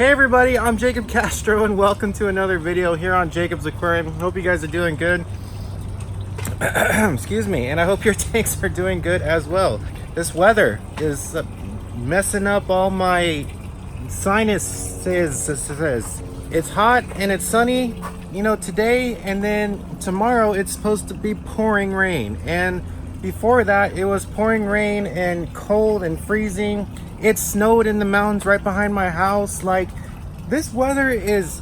Hey everybody, I'm Jacob Castro and welcome to another video here on Jacob's Aquarium. Hope you guys are doing good. Excuse me, and I hope your tanks are doing good as well. This weather is messing up all my sinuses. It's hot and it's sunny, you know, today, and then tomorrow it's supposed to be pouring rain. And before that, it was pouring rain and cold and freezing. It snowed in the mountains right behind my house. Like, this weather is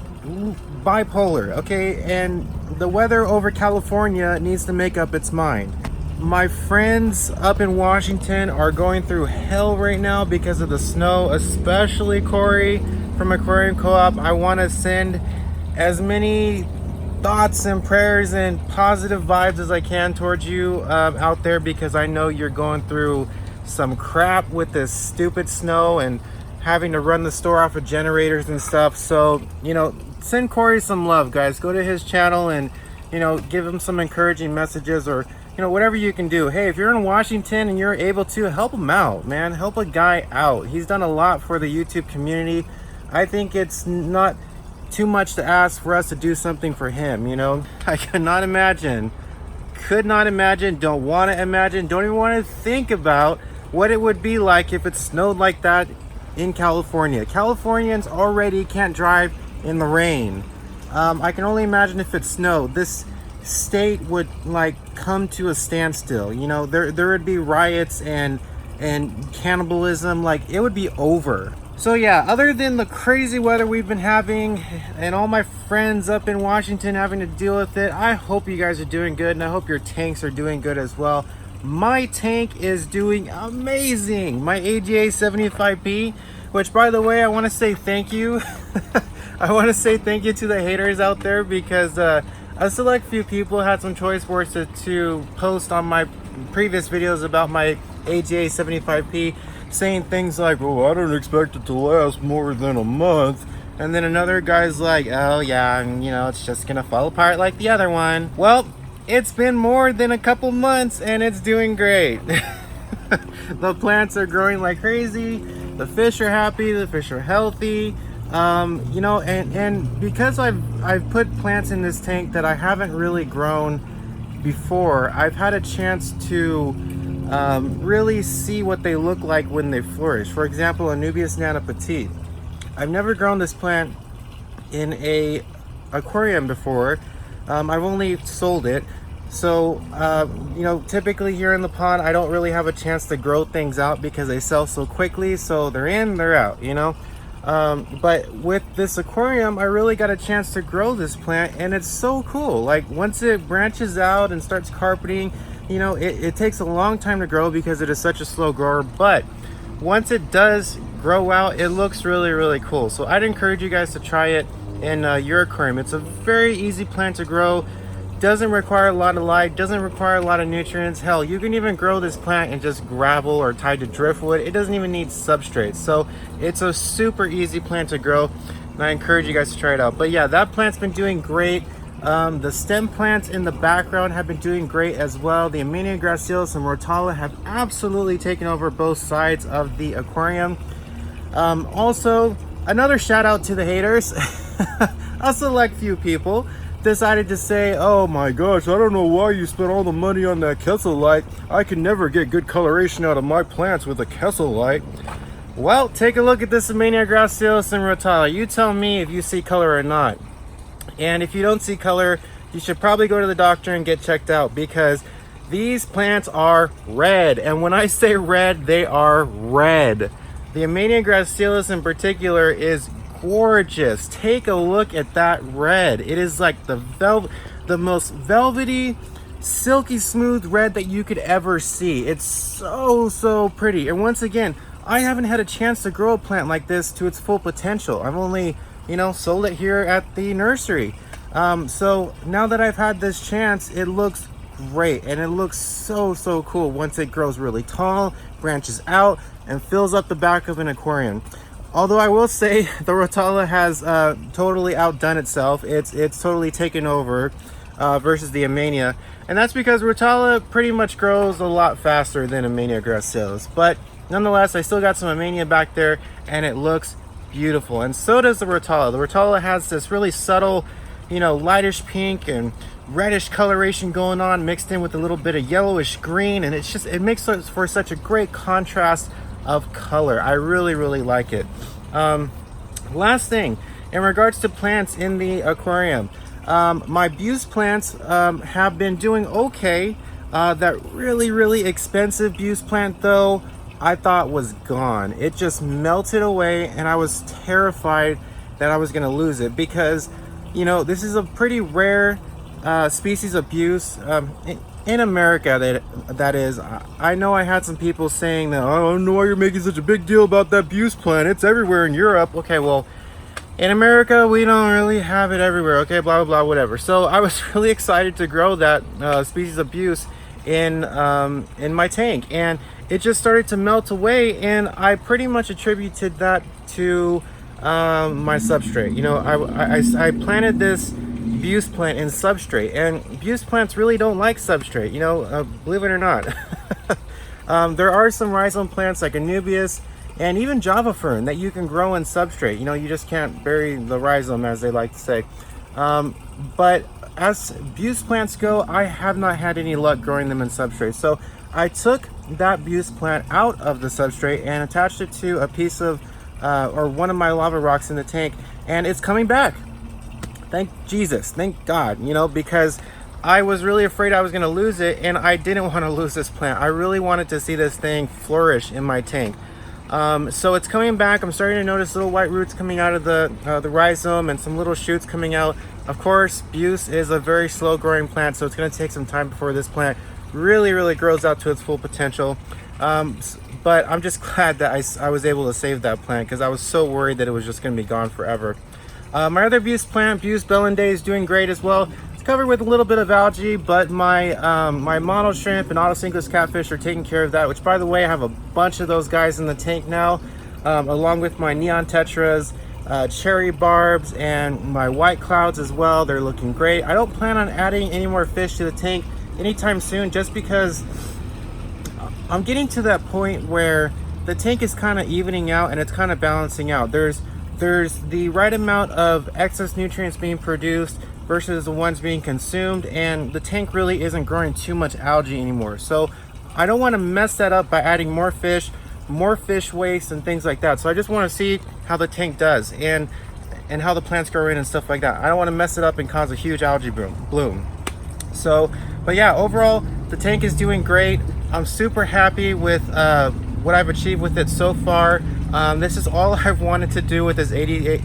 bipolar, okay? And the weather over California needs to make up its mind. My friends up in Washington are going through hell right now because of the snow, especially Corey from Aquarium Co-op. I want to send as many thoughts and prayers and positive vibes as I can towards you out there, because I know you're going through some crap with this stupid snow and having to run the store off of generators and stuff. So, you know, send Corey some love, guys. Go to his channel and, you know, give him some encouraging messages, or, you know, whatever you can do. Hey, if you're in Washington and you're able to, help him out, man. Help a guy out. He's done a lot for the YouTube community. I think it's not too much to ask for us to do something for him, you know. I could not imagine, don't want to imagine, don't even want to think about what it would be like if it snowed like that in California. Californians already can't drive in the rain. I can only imagine if it snowed. This state would like come to a standstill. You know, there would be riots and cannibalism. Like, it would be over. So yeah, other than the crazy weather we've been having and all my friends up in Washington having to deal with it, I hope you guys are doing good, and I hope your tanks are doing good as well. My tank is doing amazing. My AGA 75P, which, by the way, I want to say thank you. I want to say thank you to the haters out there, because a select few people had some choice words to post on my previous videos about my AGA 75P, saying things like, "Oh, I don't expect it to last more than a month." And then another guy's like, "Oh yeah, you know, it's just gonna fall apart like the other one." Well, it's been more than a couple months and it's doing great. The plants are growing like crazy. The fish are happy. The fish are healthy. You know, and because I've put plants in this tank that I haven't really grown before, I've had a chance to really see what they look like when they flourish. For example, Anubias nana petite. I've never grown this plant in a aquarium before. I've only sold it. So, you know, typically here in the pond, I don't really have a chance to grow things out because they sell so quickly. So they're in, they're out, you know. But with this aquarium, I really got a chance to grow this plant, and it's so cool. Like, once it branches out and starts carpeting, you know, it takes a long time to grow because it is such a slow grower. But once it does grow out, it looks really, really cool. So I'd encourage you guys to try it in your aquarium. It's a very easy plant to grow. Doesn't require a lot of light, doesn't require a lot of nutrients. Hell, you can even grow this plant in just gravel or tied to driftwood. It doesn't even need substrate. So it's a super easy plant to grow, and I encourage you guys to try it out. But yeah, that plant's been doing great. The stem plants in the background have been doing great as well. The Amenia gracilis and Rotala have absolutely taken over both sides of the aquarium. Also, another shout out to the haters. A select few people decided to say, "Oh my gosh, I don't know why you spent all the money on that Kessel light. I can never get good coloration out of my plants with a Kessel light." Well, take a look at this Amenia gracilis and Rotala. You tell me if you see color or not. And if you don't see color, you should probably go to the doctor and get checked out, because these plants are red. And when I say red, they are red. The Amenia gracilis in particular is gorgeous. Take a look at that red. It is like the most velvety, silky smooth red that you could ever see. It's so pretty. And once again, I haven't had a chance to grow a plant like this to its full potential. I've only, you know, sold it here at the nursery. So now that I've had this chance, it looks great, and it looks so cool once it grows really tall, branches out, and fills up the back of an aquarium. Although I will say the Rotala has totally outdone itself. It's totally taken over versus the Amenia. And that's because Rotala pretty much grows a lot faster than Amenia gracilis. But nonetheless, I still got some Amenia back there, and it looks beautiful, and so does the Rotala. The Rotala has this really subtle, you know, lightish pink and reddish coloration going on, mixed in with a little bit of yellowish green, and it makes for such a great contrast of color. I really like it. Last thing, in regards to plants in the aquarium, my Buse plants have been doing okay. That really expensive Buse plant, though, I thought was gone. It just melted away, and I was terrified that I was gonna lose it, because, you know, this is a pretty rare species of Buse in America. That is. I know I had some people saying that, "I don't know why you're making such a big deal about that Buse plant. It's everywhere in Europe." Okay, well, in America, we don't really have it everywhere. Okay, blah blah blah, whatever. So I was really excited to grow that species of Buse in my tank, and it just started to melt away, and I pretty much attributed that to my substrate. You know, I planted this Buse plant in substrate, and Buse plants really don't like substrate, you know, believe it or not. There are some rhizome plants like Anubias and even Java fern that you can grow in substrate. You know, you just can't bury the rhizome, as they like to say. But as Buse plants go, I have not had any luck growing them in substrate. So I took that Buse plant out of the substrate and attached it to a piece of or one of my lava rocks in the tank, and it's coming back. Thank Jesus, thank God, you know, because I was really afraid I was going to lose it, and I didn't want to lose this plant. I really wanted to see this thing flourish in my tank. So it's coming back. I'm starting to notice little white roots coming out of the rhizome, and some little shoots coming out. Of course, Buse is a very slow growing plant, so it's going to take some time before this plant really grows out to its full potential. But I'm just glad that I was able to save that plant, because I was so worried that it was just going to be gone forever. My other Buse plant, Buse Bellandae, is doing great as well. It's covered with a little bit of algae, but my my mono shrimp and autocinkless catfish are taking care of that, which, by the way, I have a bunch of those guys in the tank now, along with my neon tetras, cherry barbs, and my white clouds as well. They're looking great. I don't plan on adding any more fish to the tank anytime soon, just because I'm getting to that point where the tank is kind of evening out and it's kind of balancing out. There's the right amount of excess nutrients being produced versus the ones being consumed, and the tank really isn't growing too much algae anymore. So I don't want to mess that up by adding more fish waste and things like that. So I just want to see how the tank does and how the plants grow in and stuff like that. I don't want to mess it up and cause a huge algae bloom. So, but yeah, overall the tank is doing great. I'm super happy with what I've achieved with it so far. This is all I've wanted to do with this ADA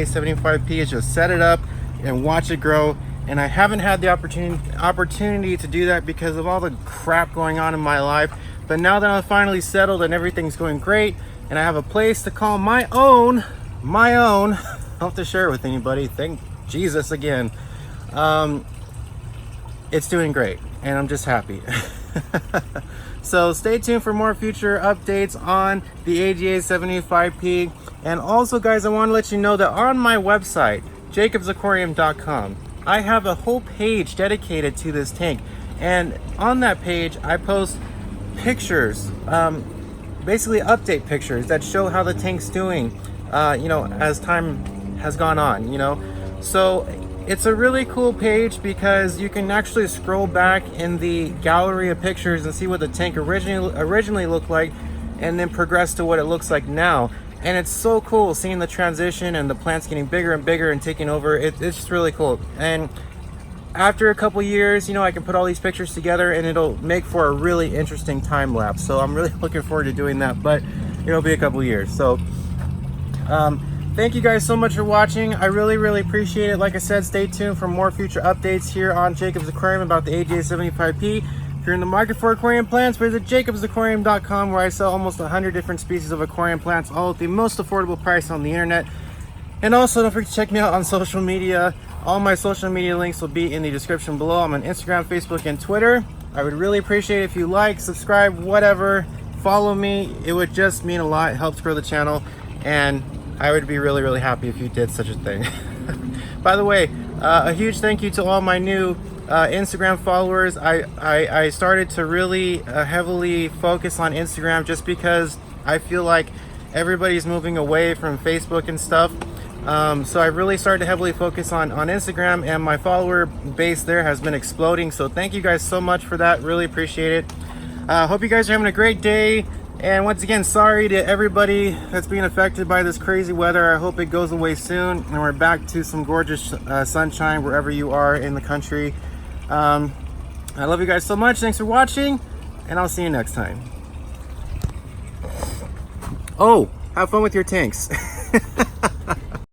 75P, is just set it up and watch it grow. And I haven't had the opportunity to do that because of all the crap going on in my life. But now that I'm finally settled and everything's going great, and I have a place to call my own, I don't have to share it with anybody, thank Jesus again. It's doing great, and I'm just happy. So stay tuned for more future updates on the AGA 75P. And also, guys, I want to let you know that on my website, jacobsaquarium.com, I have a whole page dedicated to this tank. And on that page, I post pictures, basically update pictures that show how the tank's doing, you know, as time has gone on, you know. So it's a really cool page because you can actually scroll back in the gallery of pictures and see what the tank originally looked like, and then progress to what it looks like now. And it's so cool seeing the transition and the plants getting bigger and bigger and taking over. It's just really cool. And after a couple years, you know, I can put all these pictures together and it'll make for a really interesting time lapse. So I'm really looking forward to doing that, but it'll be a couple years. So thank you guys so much for watching. I really appreciate it. Like I said, stay tuned for more future updates here on Jacob's Aquarium about the AGA 75P. If you're in the market for aquarium plants, visit jacobsaquarium.com, where I sell almost 100 different species of aquarium plants, all at the most affordable price on the internet. And also, don't forget to check me out on social media. All my social media links will be in the description below. I'm on Instagram, Facebook, and Twitter. I would really appreciate it if you like, subscribe, whatever, follow me. It would just mean a lot. It helps grow the channel, and I would be really happy if you did such a thing. By the way, a huge thank you to all my new Instagram followers. I started to really heavily focus on Instagram just because I feel like everybody's moving away from Facebook and stuff. So I really started to heavily focus on Instagram, and my follower base there has been exploding. So thank you guys so much for that. Really appreciate it. Hope you guys are having a great day. And once again, sorry to everybody that's being affected by this crazy weather. I hope it goes away soon and we're back to some gorgeous sunshine wherever you are in the country. I love you guys so much. Thanks for watching, and I'll see you next time. Oh, have fun with your tanks.